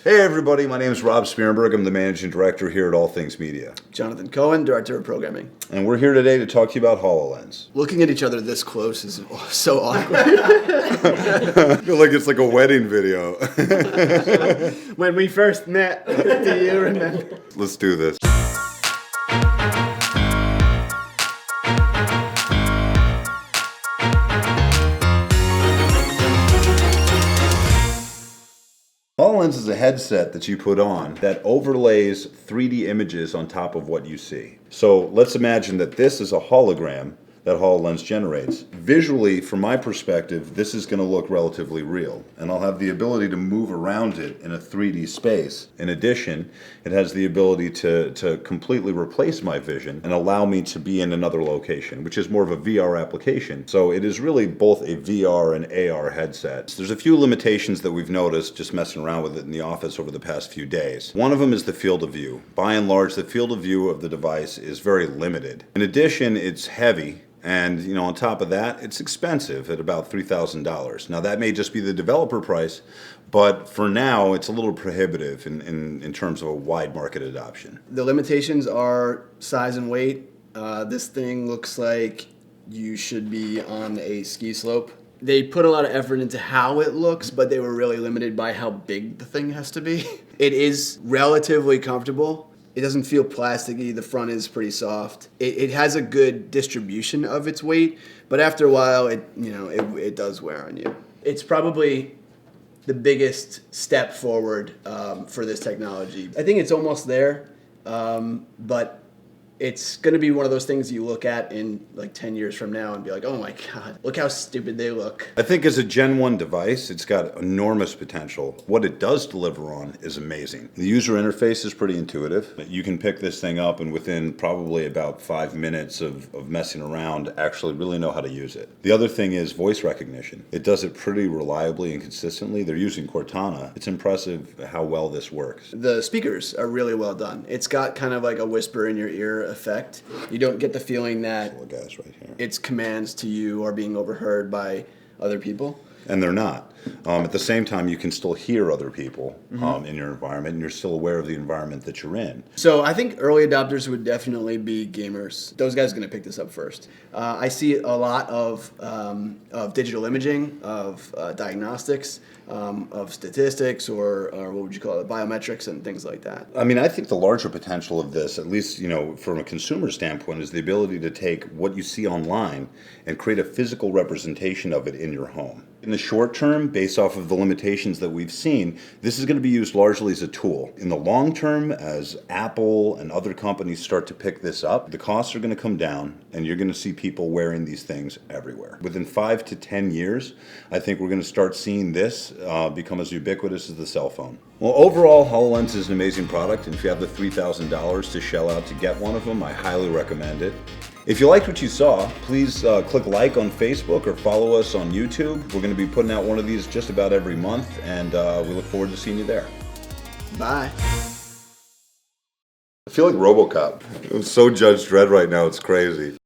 Hey everybody, my name is Rob Spearenberg. I'm the Managing Director here at All Things Media. Jonathan Cohen, Director of Programming. And we're here today to talk to you about HoloLens. Looking at each other this close is so awkward. I feel like it's like a wedding video. When we first met, do you remember? Let's do this. HoloLens is a headset that you put on that overlays 3D images on top of what you see. So let's imagine that this is a hologram that HoloLens generates. Visually, from my perspective, this is going to look relatively real, and I'll have the ability to move around it in a 3D space. In addition, it has the ability to completely replace my vision and allow me to be in another location, which is more of a VR application. So it is really both a VR and AR headset. There's a few limitations that we've noticed just messing around with it in the office over the past few days. One of them is the field of view. By and large, the field of view of the device is very limited. In addition, it's heavy. And, on top of that, it's expensive at about $3,000. Now, that may just be the developer price, but for now, it's a little prohibitive in terms of a wide market adoption. The limitations are size and weight. This thing looks like you should be on a ski slope. They put a lot of effort into how it looks, but they were really limited by how big the thing has to be. It is relatively comfortable. It doesn't feel plasticky. The front is pretty soft. It has a good distribution of its weight, but after a while, it does wear on you. It's probably the biggest step forward for this technology. I think it's almost there, but it's going to be one of those things you look at in like 10 years from now and be like, oh my God, look how stupid they look. I think as a Gen 1 device, it's got enormous potential. What it does deliver on is amazing. The user interface is pretty intuitive. You can pick this thing up and within probably about 5 minutes of messing around, actually really know how to use it. The other thing is voice recognition. It does it pretty reliably and consistently. They're using Cortana. It's impressive how well this works. The speakers are really well done. It's got kind of like a whisper in your ear effect. You don't get the feeling that Right here. its commands to you are being overheard by other people. And they're not. At the same time, you can still hear other people in your environment, and you're still aware of the environment that you're in. So I think early adopters would definitely be gamers. Those guys are going to pick this up first. I see a lot of digital imaging, of diagnostics, of statistics, or what would you call it, biometrics and things like that. I mean, I think the larger potential of this, at least, from a consumer standpoint, is the ability to take what you see online and create a physical representation of it in your home. In the short term, based off of the limitations that we've seen, this is going to be used largely as a tool. In the long term, as Apple and other companies start to pick this up, the costs are going to come down and you're going to see people wearing these things everywhere. Within 5 to 10 years, I think we're going to start seeing this become as ubiquitous as the cell phone. Well, overall, HoloLens is an amazing product, and if you have the $3,000 to shell out to get one of them, I highly recommend it. If you liked what you saw, please click like on Facebook or follow us on YouTube. We're going to be putting out one of these just about every month, and we look forward to seeing you there. Bye. I feel like RoboCop. I'm so Judge Dredd right now, it's crazy.